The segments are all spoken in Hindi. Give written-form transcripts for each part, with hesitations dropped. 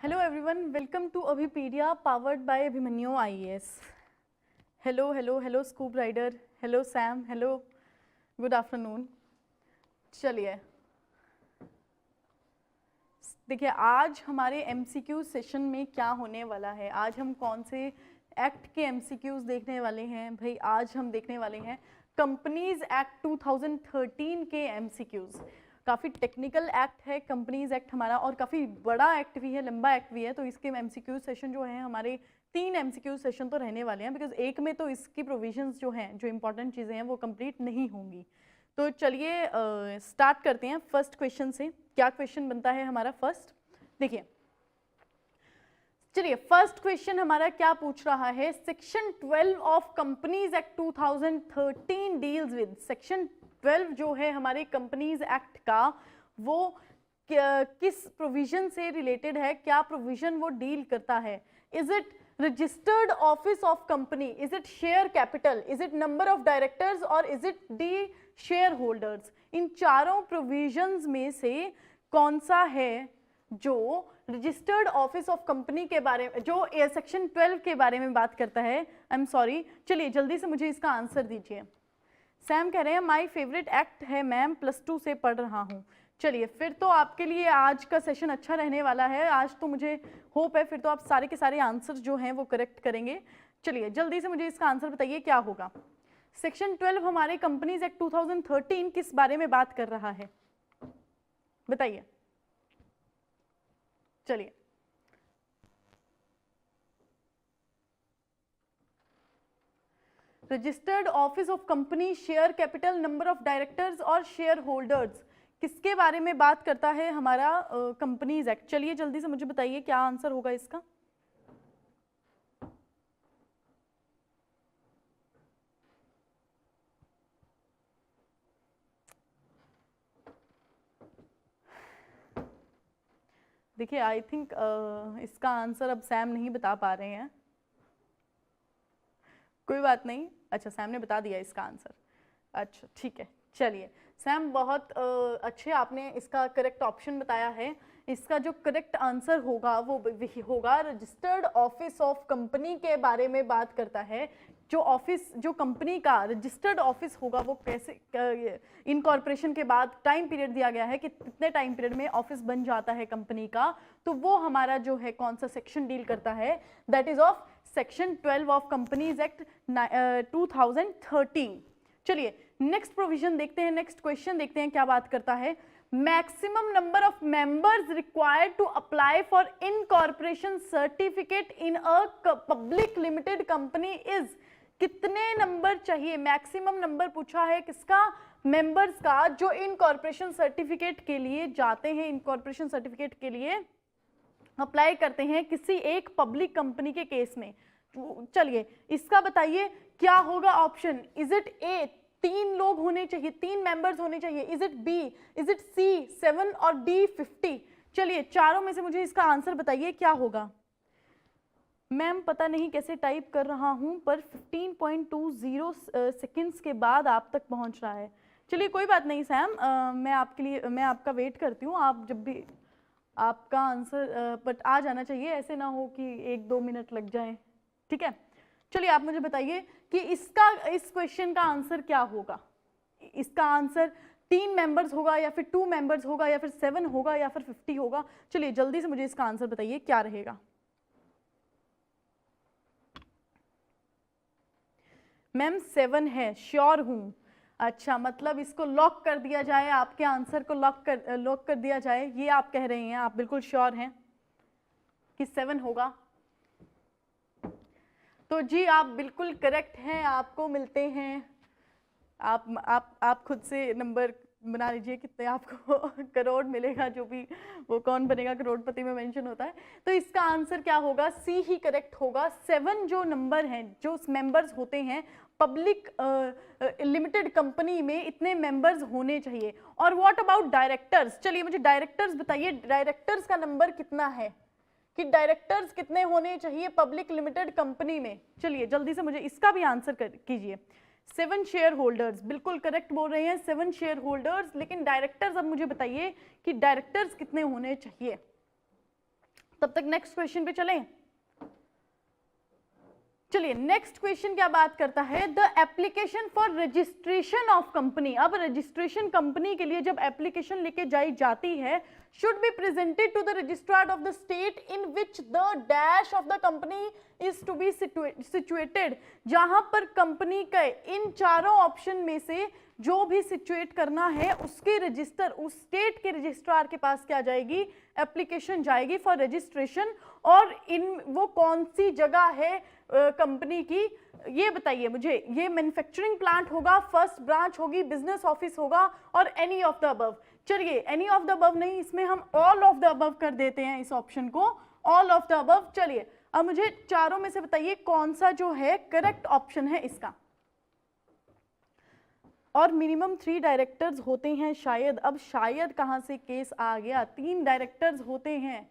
Hello everyone, welcome to Abhipedia powered by Abhimanyu IAS. Hello Scoop Rider, hello Sam, hello, good afternoon. चलिए देखिए आज हमारे MCQ सेशन में क्या होने वाला है। आज हम कौन से एक्ट के MCQs देखने वाले हैं भाई। आज हम देखने वाले हैं कंपनीज एक्ट 2013 के MCQs। काफ़ी टेक्निकल एक्ट है कंपनीज एक्ट हमारा, और काफ़ी बड़ा एक्ट भी है, लंबा एक्ट भी है। तो इसके MCQ सेशन जो है हमारे 3 MCQ सेशन तो रहने वाले हैं, बिकॉज एक में तो इसकी प्रोविजंस जो हैं, जो इंपॉर्टेंट चीज़ें हैं वो कंप्लीट नहीं होंगी। तो चलिए स्टार्ट करते हैं फर्स्ट क्वेश्चन से। क्या क्वेश्चन बनता है हमारा फर्स्ट, देखिए चलिए फर्स्ट क्वेश्चन हमारा क्या पूछ रहा है। Section 12 of companies act 2013 deals with, section 12 जो है हमारे कंपनीज एक्ट का, वो किस प्रोविजन से रिलेटेड है, क्या प्रोविजन वो डील करता है। Is it registered office of company, is it share capital, is it number of directors और is it the shareholders. इन चारों प्रोविजंस में से कौन सा है जो रजिस्टर्ड ऑफिस ऑफ कंपनी के बारे में, जो सेक्शन 12 के बारे में बात करता है। आई एम सॉरी, चलिए जल्दी से मुझे इसका आंसर दीजिए। सैम कह रहे हैं माय फेवरेट एक्ट है मैम, +2 से पढ़ रहा हूँ। चलिए फिर तो आपके लिए आज का सेशन अच्छा रहने वाला है। आज तो मुझे होप है फिर तो आप सारे के सारे आंसर जो हैं वो करेक्ट करेंगे। चलिए जल्दी से मुझे इसका आंसर बताइए क्या होगा। सेक्शन 12 हमारे कंपनीज एक्ट 2013 किस बारे में बात कर रहा है, बताइए। चलिए registered office of company, share capital, number of directors और शेयर होल्डर्स, किसके बारे में बात करता है हमारा कंपनीज एक्ट। चलिए जल्दी से मुझे बताइए क्या आंसर होगा इसका। देखिए आई थिंक इसका आंसर अब सैम नहीं बता पा रहे हैं। कोई बात नहीं, अच्छा सैम ने बता दिया इसका आंसर। अच्छा ठीक है, चलिए सैम बहुत अच्छे, आपने इसका करेक्ट ऑप्शन बताया है। इसका जो करेक्ट आंसर होगा वो होगा रजिस्टर्ड ऑफिस ऑफ कंपनी के बारे में बात करता है। जो ऑफिस, जो कंपनी का रजिस्टर्ड ऑफिस होगा वो कैसे, इनकॉर्पोरेशन के बाद टाइम पीरियड दिया गया है कि कितने टाइम पीरियड में ऑफिस बन जाता है कंपनी का, तो वो हमारा जो है कौन सा सेक्शन डील करता है, that is of section 12 of companies act 2013। चलिए नेक्स्ट प्रोविजन देखते हैं, नेक्स्ट क्वेश्चन देखते हैं क्या बात करता है। Maximum number of members required to apply for incorporation certificate in a public limited company is, कितने नंबर चाहिए, मैक्सिमम नंबर पूछा है किसका, मेंबर्स का, जो इनकॉर्पोरेशन सर्टिफिकेट के लिए जाते हैं, इनकॉर्पोरेशन सर्टिफिकेट के लिए अप्लाई करते हैं किसी एक पब्लिक कंपनी के केस में। चलिए इसका बताइए क्या होगा ऑप्शन। इज इट ए 3 लोग होने चाहिए, 3 मेंबर्स होने चाहिए, is it B, is it C 7 और डी 50। चलिए चारों में से मुझे इसका आंसर बताइए क्या होगा। मैम पता नहीं कैसे टाइप कर रहा हूं पर 15.20 सेकेंड्स के बाद आप तक पहुंच रहा है। चलिए कोई बात नहीं सैम, मैं आपके लिए, मैं आपका वेट करती हूँ। आप जब भी आपका आंसर बट आ जाना चाहिए, ऐसे ना हो कि 1-2 मिनट लग जाए, ठीक है। चलिए आप मुझे बताइए कि इसका, इस क्वेश्चन का आंसर क्या होगा। इसका आंसर 3 मेंबर्स होगा या फिर 2 मेंबर्स होगा या फिर 7 होगा या फिर 50 होगा। चलिए जल्दी से मुझे इसका आंसर बताइए क्या रहेगा। मैम 7 है, श्योर हूं। अच्छा मतलब इसको लॉक कर दिया जाए, आपके आंसर को लॉक कर दिया जाए, ये आप कह रहे हैं, आप बिल्कुल श्योर हैं कि 7 होगा। तो जी आप बिल्कुल करेक्ट हैं, आपको मिलते हैं, आप खुद से नंबर बना लीजिए कितने आपको करोड़ मिलेगा, जो भी वो कौन बनेगा करोड़पति में मेंशन होता है। तो इसका आंसर क्या होगा, सी ही करेक्ट होगा। 7 जो नंबर हैं, जो मेंबर्स होते हैं पब्लिक लिमिटेड कंपनी में, इतने मेंबर्स होने चाहिए। और व्हाट अबाउट डायरेक्टर्स, चलिए मुझे डायरेक्टर्स बताइए, डायरेक्टर्स का नंबर कितना है, कि डायरेक्टर्स कितने होने चाहिए पब्लिक लिमिटेड कंपनी में। चलिए जल्दी से मुझे इसका भी आंसर कीजिए। 7 शेयर होल्डर्स, बिल्कुल करेक्ट बोल रहे हैं, 7 शेयर होल्डर्स। लेकिन डायरेक्टर्स अब मुझे बताइए कि डायरेक्टर्स कितने होने चाहिए। तब तक नेक्स्ट क्वेश्चन पे चलें। चलिए नेक्स्ट क्वेश्चन क्या बात करता है, the application for registration of company. अब रजिस्ट्रेशन कंपनी के लिए जब एप्लीकेशन लेके जाई जाती है, should be presented to the registrar of the state in which the dash of the company is to be situated. जहां पर कंपनी के इन चारों ऑप्शन में से जो भी सिचुएट करना है उसके रजिस्टर, उस स्टेट के रजिस्ट्रार के पास क्या जाएगी, एप्लीकेशन जाएगी फॉर रजिस्ट्रेशन। और इन वो कौन सी जगह है कंपनी की, ये बताइए मुझे। ये मैन्युफैक्चरिंग प्लांट होगा, फर्स्ट ब्रांच होगी, बिजनेस ऑफिस होगा, और एनी ऑफ द अबव। चलिए एनी ऑफ द अबव नहीं, इसमें हम ऑल ऑफ द अबव कर देते हैं इस ऑप्शन को, ऑल ऑफ द अबव। चलिए अब मुझे चारों में से बताइए कौन सा जो है करेक्ट ऑप्शन है इसका। और मिनिमम 3 डायरेक्टर्स होते हैं शायद। अब शायद कहां से केस आ गया, 3 डायरेक्टर्स होते हैं।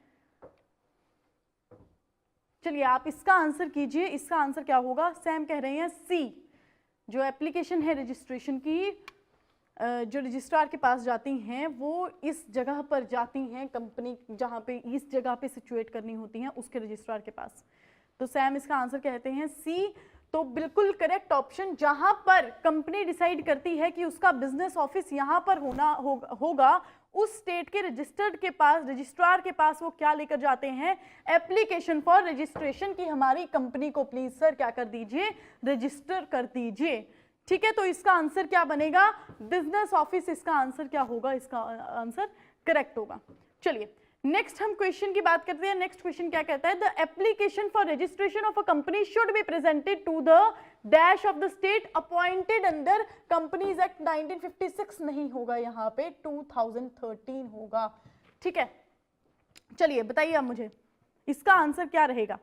चलिए आप इसका आंसर कीजिए, इसका आंसर क्या होगा। सैम कह रहे हैं सी, जो एप्लीकेशन है रजिस्ट्रेशन की, जो रजिस्ट्रार के पास जाती हैं वो इस जगह पर जाती हैं, कंपनी जहां पे इस जगह पे सिचुएट करनी होती हैं उसके रजिस्ट्रार के पास। तो सैम इसका आंसर कहते हैं सी। तो बिल्कुल करेक्ट ऑप्शन, जहां पर कंपनी डिसाइड करती है कि उसका बिजनेस ऑफिस यहां पर होगा, उस स्टेट के रजिस्टर्ड के पास, रजिस्ट्रार के पास वो क्या लेकर जाते हैं, एप्लीकेशन फॉर रजिस्ट्रेशन की हमारी कंपनी को प्लीज सर क्या कर दीजिए, रजिस्टर कर दीजिए। ठीक है, तो इसका आंसर क्या बनेगा, बिजनेस ऑफिस। इसका आंसर क्या होगा, इसका आंसर करेक्ट होगा। चलिए नेक्स्ट हम क्वेश्चन की बात करते हैं। नेक्स्ट क्वेश्चन क्या कहता है, the application for registration of a company should be presented to the dash of the state appointed under companies act 1956 नहीं होगा, यहाँ पे 2013 होगा। ठीक है, चलिए बताइए आप मुझे इसका आंसर क्या रहेगा।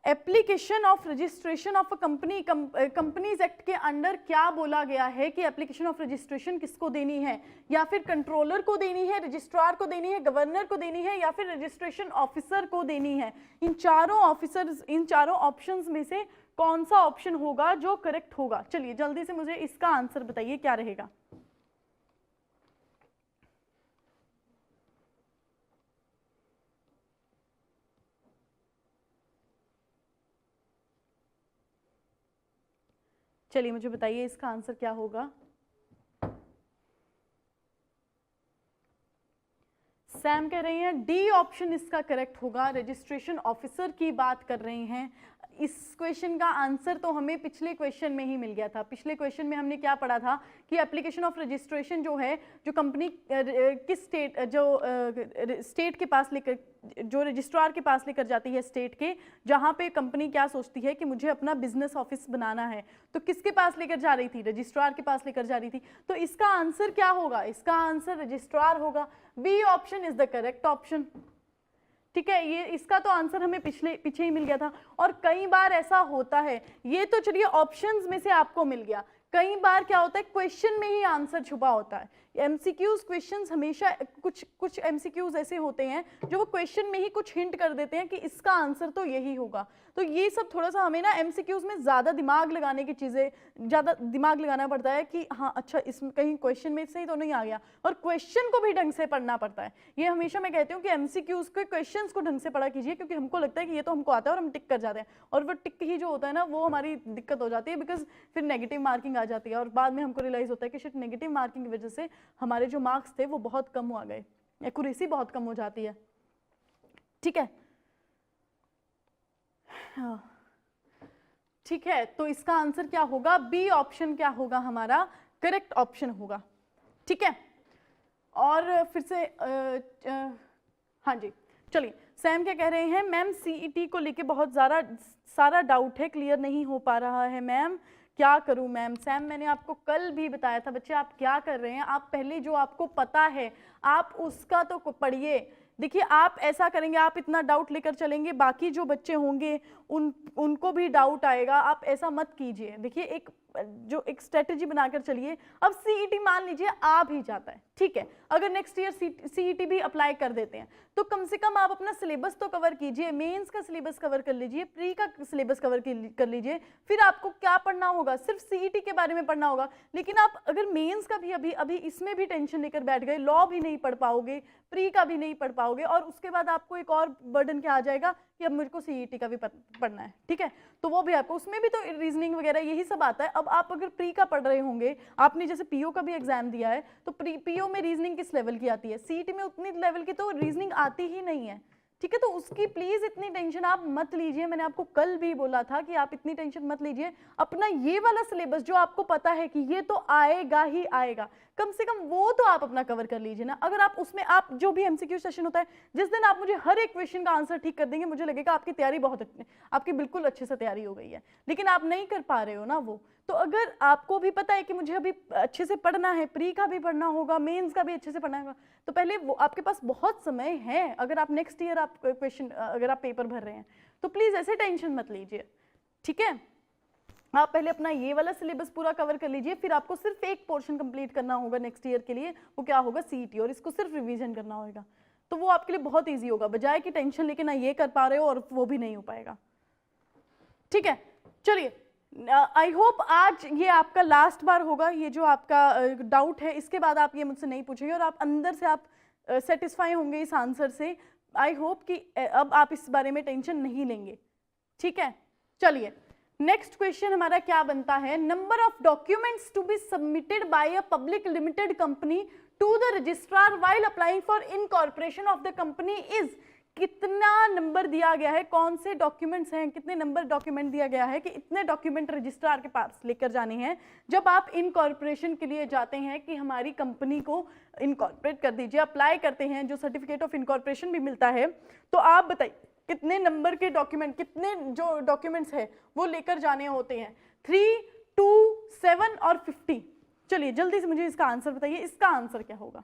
Application of registration of a company, companies act के अंडर क्या बोला गया है कि एप्लीकेशन ऑफ रजिस्ट्रेशन किसको देनी है, या फिर कंट्रोलर को देनी है, रजिस्ट्रार को देनी है, गवर्नर को देनी है, या फिर रजिस्ट्रेशन ऑफिसर को देनी है। इन चारों ऑफिसर्स, इन चारों ऑप्शंस में से कौन सा ऑप्शन होगा जो करेक्ट होगा। चलिए जल्दी से मुझे इसका आंसर बताइए क्या रहेगा। चलिए मुझे बताइए इसका आंसर क्या होगा। सैम कह रहे हैं डी ऑप्शन इसका करेक्ट होगा, रजिस्ट्रेशन ऑफिसर की बात कर रहे हैं। इस क्वेश्चन का आंसर तो हमें पिछले क्वेश्चन में ही मिल गया था। पिछले क्वेश्चन में हमने क्या पढ़ा था कि एप्लीकेशन ऑफ रजिस्ट्रेशन जो है, जो कंपनी किस स्टेट, जो स्टेट के पास लेकर, जो रजिस्ट्रार के पास लेकर जाती है स्टेट के, जहां पे कंपनी क्या सोचती है कि मुझे अपना बिजनेस ऑफिस बनाना है, तो किसके पास लेकर जा रही थी, रजिस्ट्रार के पास लेकर जा रही थी। तो इसका आंसर क्या होगा, इसका आंसर रजिस्ट्रार होगा। B option is the correct option. ठीक है, ये इसका तो आंसर हमें पीछे ही मिल गया था। और कई बार ऐसा होता है, ये तो चलिए ऑप्शंस में से आपको मिल गया, कई बार क्या होता है क्वेश्चन में ही आंसर छुपा होता है। एमसीक्यूज क्वेश्चंस हमेशा, कुछ एमसीक्यूज ऐसे होते हैं जो वो क्वेश्चन में ही कुछ हिंट कर देते हैं कि इसका आंसर तो यही होगा। तो ये सब थोड़ा सा हमें ना एमसीक्यूज में ज्यादा दिमाग लगाने की चीजें, ज्यादा दिमाग लगाना पड़ता है कि हाँ अच्छा इसमें कहीं क्वेश्चन में से ही तो नहीं आ गया, और क्वेश्चन को भी ढंग से पढ़ना पड़ता है। ये हमेशा मैं कहती हूँ कि एमसीक्यूज के क्वेश्चंस को ढंग से पढ़ा कीजिए, क्योंकि हमको लगता है कि ये तो हमको आता है और हम टिक कर जाते हैं, और वो टिक ही जो होता है ना वो हमारी दिक्कत हो जाती है, बिकॉज फिर नेगेटिव मार्किंग आ जाती है, और बाद में हमको रियलाइज होता है कि शिट नेगेटिव मार्किंग की वजह से हमारे जो मार्क्स थे वो बहुत कम आ गए, एक्यूरेसी बहुत कम हो जाती है। ठीक है, हाँ ठीक है, तो इसका आंसर क्या होगा, बी ऑप्शन क्या होगा हमारा, करेक्ट ऑप्शन होगा। ठीक है, और फिर से हाँ जी चलिए, सैम क्या कह रहे हैं, मैम सीईटी को लेके बहुत सारा डाउट है, क्लियर नहीं हो पा रहा है मैम, क्या करूं मैम। सैम मैंने आपको कल भी बताया था बच्चे, आप क्या कर रहे हैं, आप पहले जो आपको पता है आप उसका तो पढ़िए। देखिए आप ऐसा करेंगे, आप इतना डाउट लेकर चलेंगे, बाकी जो बच्चे होंगे उनको भी डाउट आएगा, आप ऐसा मत कीजिए। देखिए एक जो एक स्ट्रेटेजी बनाकर चलिए। अब सीईटी मान लीजिए आ भी जाता है, ठीक है, अगर नेक्स्ट ईयर सीईटी भी अप्लाई कर देते हैं तो कम से कम आप अपना सिलेबस तो कवर कीजिए, मेंस का सिलेबस कवर कर लीजिए, प्री का सिलेबस कवर कर लीजिए, फिर आपको क्या पढ़ना होगा, सिर्फ सीईटी के बारे में पढ़ना होगा। लेकिन आप अगर मेंस का भी अभी इसमें भी टेंशन लेकर बैठ गए, लॉ भी नहीं पढ़ पाओगे, प्री का भी नहीं पढ़ पाओगे, और उसके बाद आपको एक और बर्डन क्या आ जाएगा कि अब मेरे को सीईटी का भी पढ़ना है, ठीक है, तो वो भी आपको, उसमें भी तो रीजनिंग वगैरह यही सब आता है। अब आप अगर प्री का पढ़ रहे होंगे, आपने जैसे पीओ का भी एग्जाम दिया है, तो पीओ में रीजनिंग किस लेवल की आती है, सीईटी में उतनी लेवल की तो रीजनिंग आती ही नहीं है, ठीक है, तो उसकी प्लीज इतनी टेंशन आप मत लीजिए। मैंने आपको कल भी बोला था कि आप इतनी टेंशन मत लीजिए, अपना ये वाला सिलेबस जो आपको पता है कि ये तो आएगा ही आएगा, कम से कम वो तो आप अपना कवर कर लीजिए ना। अगर आप उसमें, आप जो भी एमसीक्यू सेशन होता है, जिस दिन आप मुझे हर एक क्वेश्चन का आंसर ठीक कर देंगे, मुझे लगेगा आपकी तैयारी बहुत, आपकी बिल्कुल अच्छे से तैयारी हो गई है, लेकिन आप नहीं कर पा रहे हो ना वो। तो अगर आपको भी पता है कि मुझे अभी अच्छे से पढ़ना है, प्री का भी पढ़ना होगा, मेंस का भी अच्छे से पढ़ना होगा, तो पहले वो आपके पास बहुत समय है। अगर आप नेक्स्ट ईयर आप क्वेश्चन, अगर आप पेपर भर रहे हैं तो प्लीज ऐसे टेंशन मत लीजिए, ठीक है। आप पहले अपना ये वाला सिलेबस पूरा कवर कर लीजिए, फिर आपको सिर्फ एक पोर्शन कंप्लीट करना होगा नेक्स्ट ईयर के लिए, वो क्या होगा, सीईटी, और इसको सिर्फ रिवीजन करना होगा, तो वो आपके लिए बहुत ईजी होगा, बजाय कि टेंशन लेके ना ये कर पा रहे हो और वो भी नहीं हो पाएगा, ठीक है। चलिए, आई होप आज ये आपका लास्ट बार होगा, ये जो आपका डाउट है इसके बाद आप ये मुझसे नहीं पूछेंगे, और आप अंदर से आप सेटिस्फाई होंगे इस आंसर से। आई होप कि अब आप इस बारे में टेंशन नहीं लेंगे, ठीक है। चलिए, नेक्स्ट क्वेश्चन हमारा क्या बनता है, number of documents to be submitted by a public limited company to the registrar while applying for incorporation of the company is, कितना नंबर दिया गया है, कौन से डॉक्यूमेंट्स हैं, कितने नंबर डॉक्यूमेंट दिया गया है कि इतने डॉक्यूमेंट रजिस्ट्रार के पास लेकर जाने हैं जब आप इनकॉर्पोरेशन के लिए जाते हैं कि हमारी कंपनी को इनकॉर्पोरेट कर दीजिए, अप्लाई करते हैं, जो सर्टिफिकेट ऑफ इनकॉर्पोरेशन भी मिलता है। तो आप बताइए कितने नंबर के डॉक्यूमेंट, कितने जो डॉक्यूमेंट्स है वो लेकर जाने होते हैं, 3, 2, 7 और 50। चलिए जल्दी से मुझे इसका आंसर बताइए, इसका आंसर क्या होगा।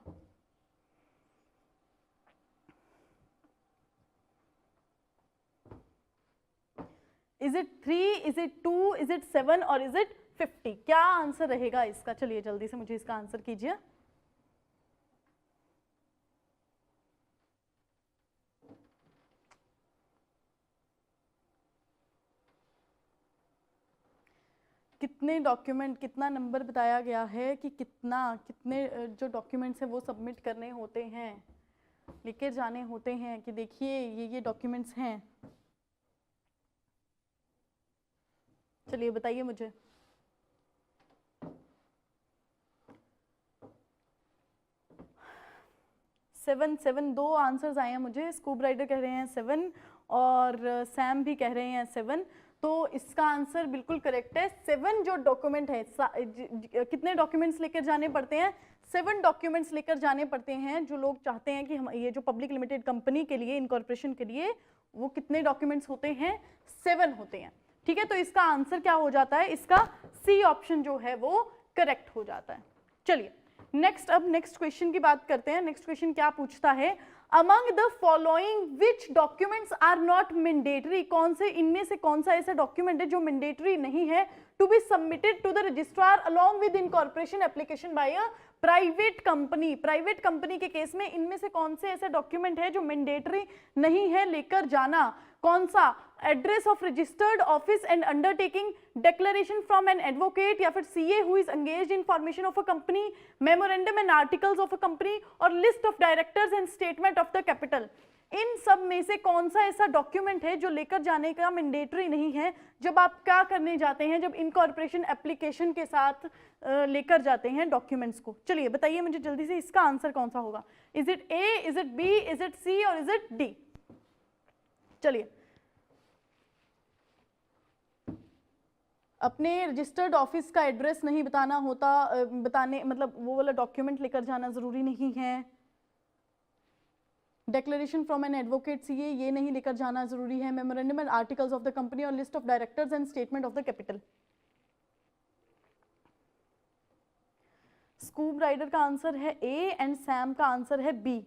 Is it 3, is it 2, is it 7 और is it 50? क्या आंसर रहेगा इसका, चलिए जल्दी से मुझे इसका आंसर कीजिए। कितने डॉक्यूमेंट, कितना नंबर बताया गया है कि कितने जो डॉक्यूमेंट्स हैं वो सबमिट करने होते हैं, लेके जाने होते हैं, कि देखिए ये डॉक्यूमेंट्स हैं। चलिए बताइए मुझे। 7 दो आंसर्स आए हैं मुझे, स्कूब राइडर कह रहे हैं 7 और सैम भी कह रहे हैं 7, तो इसका आंसर बिल्कुल करेक्ट है। 7 जो डॉक्यूमेंट है, कितने डॉक्यूमेंट्स लेकर जाने पड़ते हैं, 7 डॉक्यूमेंट्स लेकर जाने पड़ते हैं। जो लोग चाहते हैं कि हम ये जो पब्लिक लिमिटेड कंपनी के लिए, इनकॉर्पोरेशन के लिए, वो कितने डॉक्यूमेंट्स होते हैं, 7 होते हैं, ठीक है। तो इसका आंसर क्या हो जाता है, इसका सी ऑप्शन जो है वो करेक्ट हो जाता है। चलिए नेक्स्ट, अब नेक्स्ट क्वेश्चन की बात करते हैं। नेक्स्ट क्वेश्चन क्या पूछता है, among the following which documents are not mandatory, कौन से, इनमें से कौन सा ऐसा डॉक्यूमेंट है जो मैंडेटरी नहीं है to be submitted to the registrar along with incorporation application by a private company. Private company के केस में इनमें से कौन से ऐसे डॉक्यूमेंट है जो मैंडेटरी नहीं है लेकर जाना, कौन सा, address of registered office and undertaking, declaration from an advocate या फिर CA who is engaged in formation of a company, memorandum and articles of a company, और list of directors and statement of the capital. इन सब में से कौन सा ऐसा डॉक्यूमेंट है जो लेकर जाने का मैंडेटरी नहीं है जब आप क्या करने जाते हैं, जब इनकॉर्पोरेशन एप्लीकेशन के साथ लेकर जाते हैं डॉक्यूमेंट्स को। चलिए बताइए मुझे जल्दी से, इसका आंसर कौन सा होगा, is it A, is it B, is it C और इज इट डी। चलिए, अपने रजिस्टर्ड ऑफिस का एड्रेस नहीं बताना होता, बताने मतलब वो वाला डॉक्यूमेंट लेकर जाना जरूरी नहीं है, declaration from an advocate CA ये नहीं लेकर जाना जरूरी है, memorandum and articles of the company और list of directors and statement of the capital. स्कूब राइडर का आंसर है ए एंड सैम का आंसर है बी।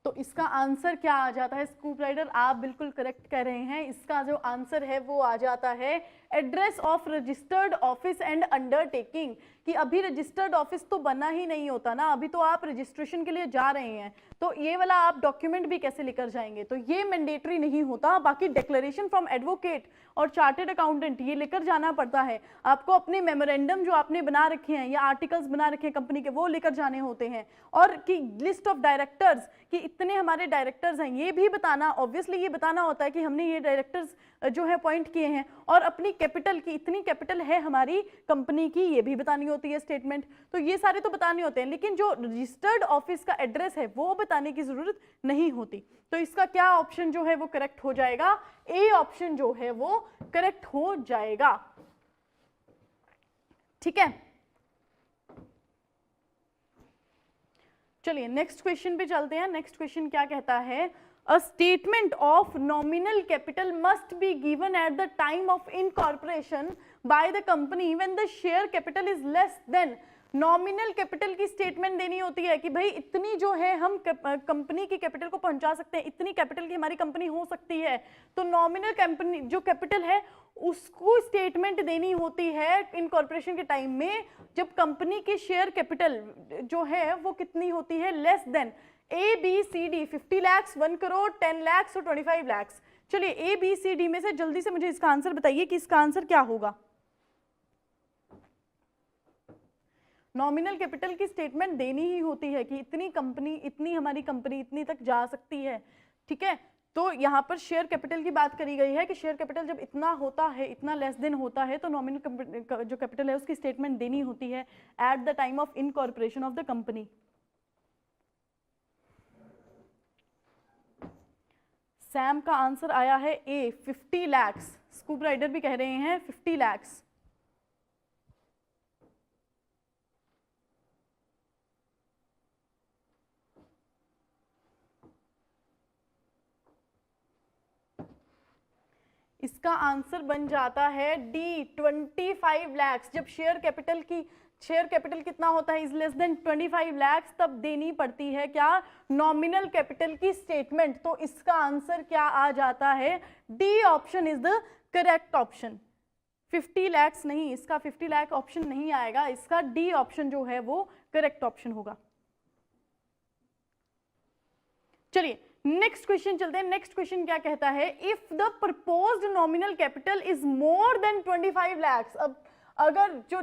तो इसका आंसर क्या आ जाता है स्कूप राइडर? आप बिल्कुल करेक्ट कह रहे हैं, इसका जो आंसर है वो आ जाता है address of registered office and undertaking, कि अभी रजिस्टर्ड ऑफिस तो बना ही नहीं होता ना, अभी तो आप रजिस्ट्रेशन के लिए जा रहे हैं, तो ये वाला आप डॉक्यूमेंट भी कैसे लेकर जाएंगे, तो ये मैंडेटरी नहीं होता। बाकी डिक्लेरेशन फ्रॉम एडवोकेट और चार्टेड अकाउंटेंट ये लेकर जाना पड़ता है आपको, अपने मेमोरेंडम जो आपने बना रखे हैं या आर्टिकल्स बना रखे हैं कंपनी के वो लेकर जाने होते हैं, और कि लिस्ट ऑफ डायरेक्टर्स कि इतने हमारे डायरेक्टर्स हैं ये भी बताना, ऑब्वियसली ये बताना होता है कि हमने ये डायरेक्टर्स जो है अपॉइंट किए हैं, और अपनी कैपिटल की इतनी कैपिटल है हमारी कंपनी की ये भी बतानी होती है स्टेटमेंट, तो ये सारे तो बताने होते हैं, लेकिन जो रजिस्टर्ड ऑफिस का एड्रेस है वो बताने की जरूरत नहीं होती। तो इसका क्या ऑप्शन जो है वो करेक्ट हो जाएगा? ए ऑप्शन जो है वो करेक्ट हो जाएगा। ठीक है, चलिए नेक्स्ट क्वेश्चन पे चलते हैं। नेक्स्ट क्वेश्चन क्या कहता है? A statement of nominal capital must be given at the time of incorporation by the company when the share capital is less than। Nominal capital की स्टेटमेंट देनी होती है कि भाई इतनी जो है हम कंपनी की कैपिटल को पहुंचा सकते हैं, इतनी कैपिटल की हमारी कंपनी हो सकती है, तो नॉमिनल कंपनी जो कैपिटल है उसको स्टेटमेंट देनी होती है इनकॉर्पोरेशन के टाइम में, जब कंपनी की शेयर कैपिटल जो है वो कितनी होती है? Less than A B C D, 50 lakhs, 1 crore, 10 lakhs और 25 lakhs। चलिए ए बी सी डी में से जल्दी से मुझे इसका आंसर बताइए कि इसका आंसर क्या होगा। नॉमिनल कैपिटल की स्टेटमेंट देनी ही होती है कि इतनी कंपनी, इतनी हमारी कंपनी इतनी तक जा सकती है। ठीक है, तो यहाँ पर शेयर कैपिटल की बात करी गई है कि शेयर कैपिटल जब इतना होता है, इतना लेस देन होता है, तो नॉमिनल जो कैपिटल है उसकी स्टेटमेंट देनी होती है at the time of incorporation of the company. Sam का आंसर आया है ए, 50 lakhs। स्कूप राइडर भी कह रहे हैं 50 lakhs। इसका आंसर बन जाता है डी, 25 lakhs। जब शेयर कैपिटल कितना होता है? इज लेस देन 25 lakhs, तब देनी पड़ती है क्या? नॉमिनल कैपिटल की स्टेटमेंट। तो इसका आंसर क्या आ जाता है? D option is the correct option. 50 lakhs नहीं, इसका 50 lakh ऑप्शन नहीं आएगा, इसका डी ऑप्शन जो है वो करेक्ट ऑप्शन होगा। चलिए नेक्स्ट क्वेश्चन चलते हैं। नेक्स्ट क्वेश्चन क्या कहता है? If the proposed nominal capital is more than 25 lakhs। अब अगर जो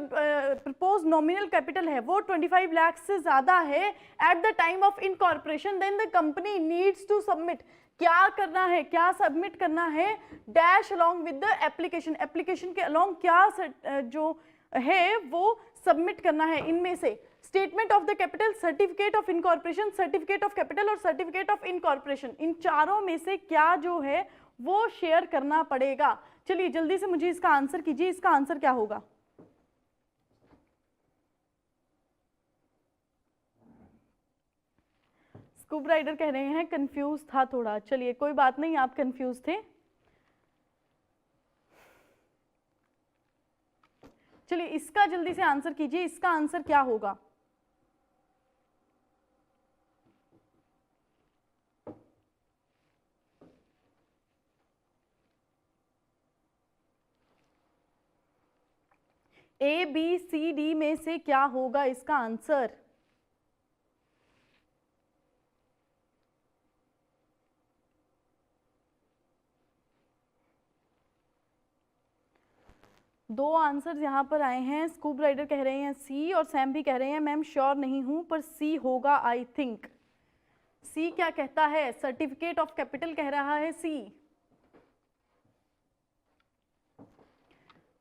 प्रपोज नॉमिनल कैपिटल है वो 25 लाख से ज्यादा है at the time of incorporation, then the company needs to submit. क्या करना है, क्या सबमिट करना है? Dash along with the application. Application के अलोंग क्या जो है वो सबमिट करना है? इनमें से statement of the capital, certificate of incorporation, certificate of capital और सर्टिफिकेट ऑफ इनकॉर्पोरेशन, इन चारों में से क्या जो है वो शेयर करना पड़ेगा। चलिए जल्दी से मुझे इसका आंसर कीजिए, इसका आंसर क्या होगा? स्कूप राइडर कह रहे हैं कंफ्यूज था थोड़ा। चलिए कोई बात नहीं, आप कंफ्यूज थे। चलिए इसका जल्दी से आंसर कीजिए, इसका आंसर क्या होगा? ए बी सी डी में से क्या होगा इसका आंसर? दो आंसर्स यहाँ पर आए हैं। स्कूप राइडर कह रहे हैं सी और सैम भी कह रहे हैं मैम श्योर नहीं हूं पर सी होगा आई थिंक। सी क्या कहता है? सर्टिफिकेट ऑफ कैपिटल कह रहा है सी।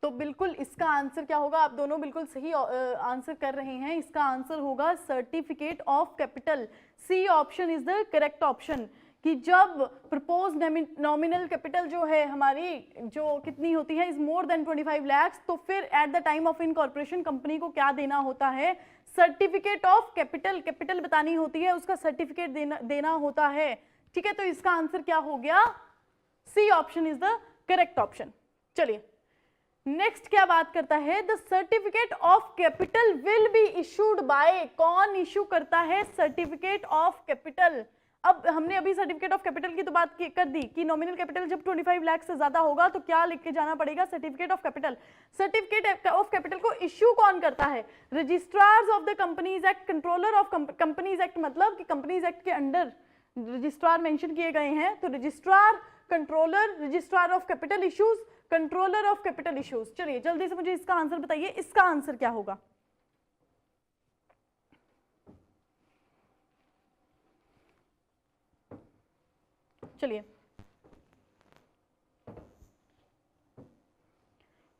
तो बिल्कुल इसका आंसर क्या होगा? आप दोनों बिल्कुल सही आंसर कर रहे हैं। इसका आंसर होगा certificate of capital. C option is the correct option कि जब प्रपोज नॉमिनल कैपिटल जो है हमारी जो कितनी होती है इज मोर देन 25 lakhs, तो फिर eight the time of incorporation company को क्या देना होता है? Certificate of capital. कैपिटल बतानी होती है, उसका सर्टिफिकेट देना होता है। ठीक है, तो इसका आंसर क्या हो गया? C option is the correct option. चलिए नेक्स्ट क्या बात करता है? The certificate of capital will be issued by. कौन इशू करता है सर्टिफिकेट ऑफ कैपिटल? अब हमने अभी सर्टिफिकेट ऑफ कैपिटल की तो बात कर दी कि नॉमिनल कैपिटल जब 25 लाख से ज्यादा होगा तो क्या लिख के जाना पड़ेगा, certificate of capital. Certificate of capital को इश्यू कौन करता है, registrars of the companies act, controller of companies act, मतलब कि कंपनीज एक्ट के अंडर रजिस्ट्रार मेंशन किए गए हैं, तो registrar, controller, registrar of capital issues, controller of capital issues. चलिए जल्दी से मुझे इसका आंसर बताइए, इसका आंसर क्या होगा। चलिए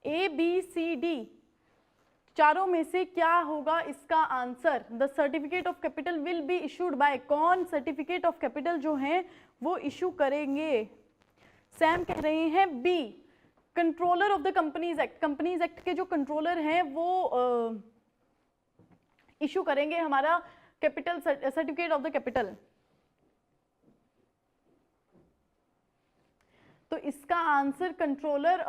ए बी सी डी चारों में से क्या होगा इसका answer. The certificate of capital will be issued by, कौन सर्टिफिकेट ऑफ कैपिटल जो है वो इशू करेंगे। सैम कह रहे हैं B, controller of the companies act, companies act के जो कंट्रोलर हैं वो इशू करेंगे हमारा capital certificate of the capital. तो इसका आंसर कंट्रोलर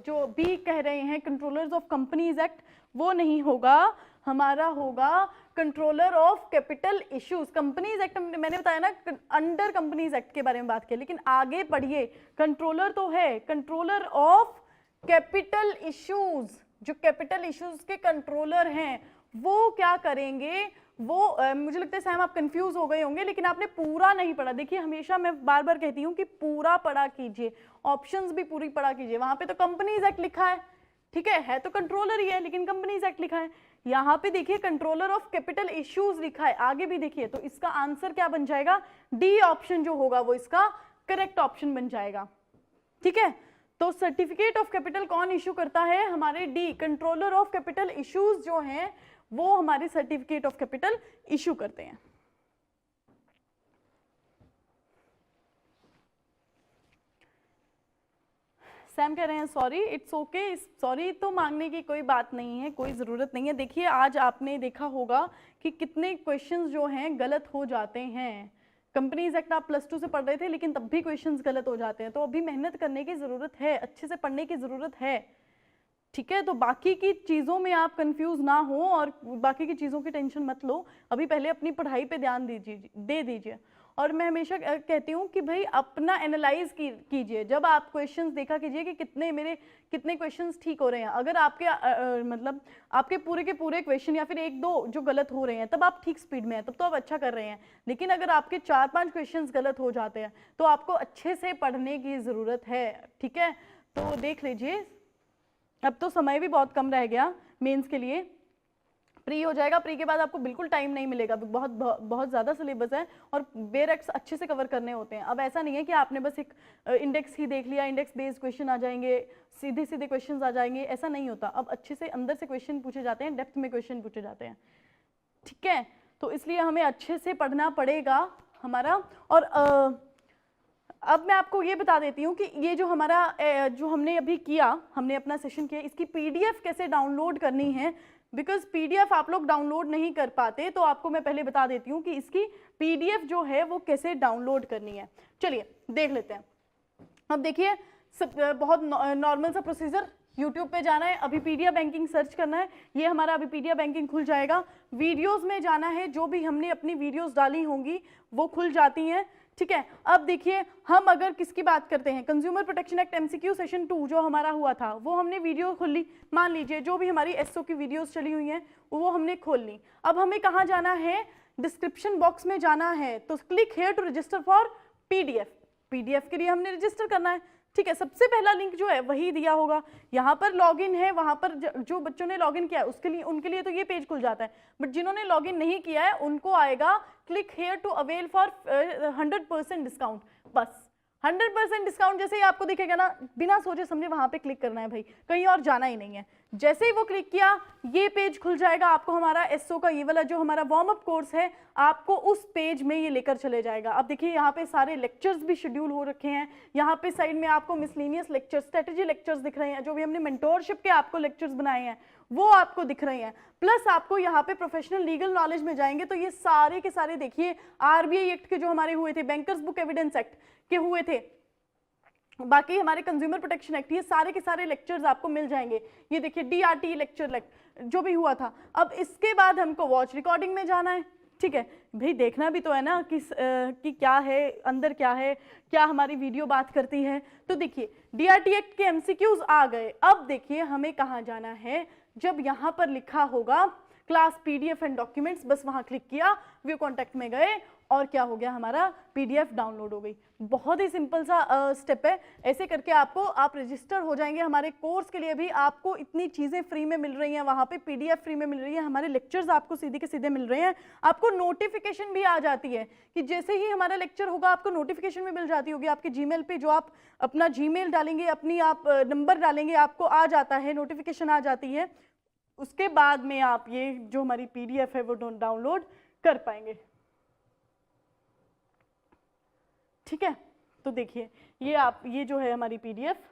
जो बी कह रहे हैं कंट्रोलर्स ऑफ कंपनीज एक्ट वो नहीं होगा, हमारा होगा controller of capital issues. Companies act मैंने बताया ना अंडर कंपनीज एक्ट के बारे में बात की, लेकिन आगे पढ़िए कंट्रोलर तो है कंट्रोलर ऑफ कैपिटल इश्यूज, जो कैपिटल इश्यूज के कंट्रोलर हैं वो क्या करेंगे, वो मुझे लगता है सैम आप कंफ्यूज हो गए होंगे, लेकिन आपने पूरा नहीं पढ़ा। देखिए हमेशा मैं बार बार कहती हूँ कि पूरा पढ़ा कीजिए, ऑप्शंस भी पूरी पढ़ा कीजिए। वहां पे तो कंपनीज एक्ट लिखा है, ठीक है तो कंट्रोलर ही है लेकिन कंपनीज एक्ट लिखा है। यहाँ पे देखिए कंट्रोलर ऑफ कैपिटल इश्यूज लिखा है, आगे भी देखिए। तो इसका आंसर क्या बन जाएगा, डी ऑप्शन जो होगा वो इसका करेक्ट ऑप्शन बन जाएगा, ठीक है। तो सर्टिफिकेट ऑफ कैपिटल कौन इश्यू करता है, हमारे D, controller of capital issues जो हैं वो हमारे सर्टिफिकेट ऑफ कैपिटल इशू करते हैं। सैम कह रहे हैं सॉरी, इट्स ओके, सॉरी तो मांगने की कोई बात नहीं है, कोई ज़रूरत नहीं है। देखिए आज आपने देखा होगा कि कितने क्वेश्चंस जो हैं गलत हो जाते हैं। कंपनीज एक्ट आप +2 से पढ़ रहे थे लेकिन तब भी क्वेश्चंस गलत हो जाते हैं, तो अभी मेहनत करने की ज़रूरत है, अच्छे से पढ़ने की ज़रूरत है, ठीक है। तो बाकी की चीज़ों में आप कंफ्यूज ना हो और बाकी की चीज़ों की टेंशन मत लो, अभी पहले अपनी पढ़ाई पे ध्यान दे दीजिए। और मैं हमेशा कहती हूँ कि भाई अपना एनालाइज कीजिए, जब आप क्वेश्चंस देखा कीजिए कि कितने क्वेश्चंस ठीक हो रहे हैं। अगर आपके मतलब आपके पूरे के पूरे क्वेश्चन या फिर 1-2 जो गलत हो रहे हैं तब आप ठीक स्पीड में हैं, तब तो आप अच्छा कर रहे हैं। लेकिन अगर आपके 4-5 क्वेश्चंस गलत हो जाते हैं तो आपको अच्छे से पढ़ने की ज़रूरत है, ठीक है। तो देख लीजिए अब तो समय भी बहुत कम रह गया मेंस के लिए, प्री हो जाएगा, प्री के बाद आपको बिल्कुल टाइम नहीं मिलेगा, बहुत ज़्यादा सिलेबस है और बेरेक्स अच्छे से कवर करने होते हैं। अब ऐसा नहीं है कि आपने बस एक इंडेक्स ही देख लिया, इंडेक्स बेस्ड क्वेश्चन आ जाएंगे, सीधे सीधे क्वेश्चंस आ जाएंगे, ऐसा नहीं होता। अब अच्छे से अंदर से क्वेश्चन पूछे जाते हैं, डेप्थ में क्वेश्चन पूछे जाते हैं, ठीक है। तो इसलिए हमें अच्छे से पढ़ना पड़ेगा हमारा। और अब मैं आपको ये बता देती हूँ कि ये जो हमारा जो हमने अभी किया, हमने अपना सेशन किया, इसकी PDF कैसे डाउनलोड करनी है, बिकॉज PDF आप लोग डाउनलोड नहीं कर पाते, तो आपको मैं पहले बता देती हूँ कि इसकी PDF जो है वो कैसे डाउनलोड करनी है। चलिए देख लेते हैं। अब देखिए बहुत नॉर्मल सा प्रोसीजर, YouTube पे जाना है, अभिपीडिया बैंकिंग सर्च करना है, ये हमारा अभिपीडिया बैंकिंग खुल जाएगा। वीडियोस में जाना है, जो भी हमने अपनी वीडियोस डाली होंगी वो खुल जाती हैं, ठीक है। अब देखिए हम अगर किसकी बात करते हैं, consumer protection act MCQ session 2 जो हमारा हुआ था वो हमने वीडियो खोल ली। मान लीजिए जो भी हमारी SO की वीडियोस चली हुई हैं वो हमने खोल ली। अब हमें कहाँ जाना है, डिस्क्रिप्शन बॉक्स में जाना है, तो click here to register for PDF के लिए हमने रजिस्टर करना है, ठीक है। सबसे पहला लिंक जो है वही दिया होगा, यहाँ पर लॉगिन है, वहां पर जो बच्चों ने लॉगिन किया है उनके लिए तो ये पेज खुल जाता है, बट जिन्होंने लॉगिन नहीं किया है उनको आएगा click here to avail for 100% discount. बस 100% डिस्काउंट जैसे ही आपको दिखेगा ना, बिना सोचे समझे वहां पे क्लिक करना है भाई, कहीं और जाना ही नहीं है। जैसे ही वो क्लिक किया ये पेज खुल जाएगा, आपको हमारा SO का ये वाला जो हमारा वार्म अप कोर्स है आपको उस पेज में ये लेकर चले जाएगा। अब देखिए यहाँ पे सारे लेक्चर्स भी शेड्यूल हो रखे हैं, यहाँ पे साइड में आपको मिसलेनियस लेक्चर्स, स्ट्रेटेजी लेक्चर्स दिख रहे हैं, जो भी हमने मेंटोरशिप के आपको लेक्चर्स बनाए हैं वो आपको दिख रहे हैं। प्लस आपको यहाँ पे प्रोफेशनल लीगल नॉलेज में जाएंगे तो ये सारे के सारे देखिए RBI एक्ट के जो हमारे हुए थे, बैंकर्स बुक एविडेंस एक्ट के हुए थे, बाकी हमारे कंज्यूमर प्रोटेक्शन एक्ट, ये सारे के सारे लेक्चर्स आपको मिल जाएंगे। ये देखिए DRT लेक्चर जो भी हुआ था। अब इसके बाद हमको वॉच रिकॉर्डिंग में जाना है, ठीक है भाई, देखना भी तो है ना कि क्या है अंदर, क्या है, क्या हमारी वीडियो बात करती है। तो देखिए डीआरटी एक्ट के एमसीक्यूज आ गए। अब देखिए हमें कहाँ जाना है, जब यहाँ पर लिखा होगा क्लास पीडीएफ एंड डॉक्यूमेंट्स, बस वहां क्लिक किया, व्यू कॉन्टैक्ट में गए और क्या हो गया, हमारा पीडीएफ डाउनलोड हो गई। बहुत ही सिंपल सा स्टेप है। ऐसे करके आप रजिस्टर हो जाएंगे। हमारे कोर्स के लिए भी आपको इतनी चीज़ें फ्री में मिल रही हैं, वहाँ पे पीडीएफ फ्री में मिल रही है, हमारे लेक्चर्स आपको सीधे के सीधे मिल रहे हैं, आपको नोटिफिकेशन भी आ जाती है कि जैसे ही हमारा लेक्चर होगा आपको नोटिफिकेशन भी मिल जाती होगी आपके जीमेल पे। जो आप अपना जीमेल डालेंगे, अपनी आप नंबर डालेंगे, आपको आ जाता है, नोटिफिकेशन आ जाती है। उसके बाद में आप ये जो हमारी पीडीएफ है वो डाउनलोड कर पाएंगे। ठीक है, तो देखिए ये जो है हमारी पीडीएफ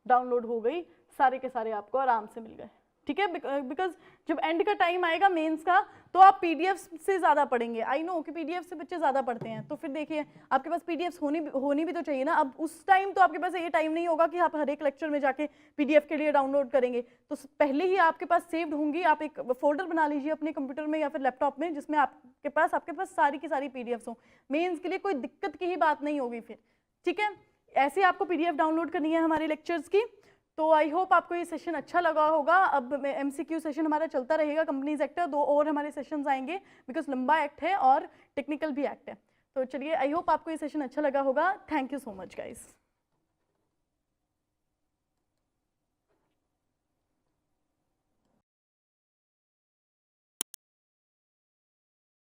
डाउनलोड हो गई, सारे के सारे आपको आराम से मिल गए। ठीक है, बिकॉज जब एंड का टाइम आएगा मेंस का तो आप पीडीएफ से ज़्यादा पढ़ेंगे। आई नो कि पीडीएफ से बच्चे ज़्यादा पढ़ते हैं, तो फिर देखिए आपके पास पीडीएफ होनी भी तो चाहिए ना। अब उस टाइम तो आपके पास ये टाइम नहीं होगा कि आप हर एक लेक्चर में जाके पीडीएफ के लिए डाउनलोड करेंगे, तो पहले ही आपके पास सेव्ड होंगी। आप एक फोल्डर बना लीजिए अपने कंप्यूटर में या फिर लैपटॉप में, जिसमें आपके पास सारी की सारी पीडीएफ हो। मेन्स के लिए कोई दिक्कत की ही बात नहीं होगी फिर। ठीक है, ऐसे आपको पीडीएफ डाउनलोड करनी है हमारे लेक्चर्स की। तो आई होप आपको ये सेशन अच्छा लगा होगा। अब एमसीक्यू सेशन हमारा चलता रहेगा, कंपनीज एक्ट, 2 और हमारे सेशंस आएंगे बिकॉज लंबा एक्ट है और टेक्निकल भी एक्ट है। तो चलिए, आई होप आपको ये सेशन अच्छा लगा होगा। Thank you so much guys.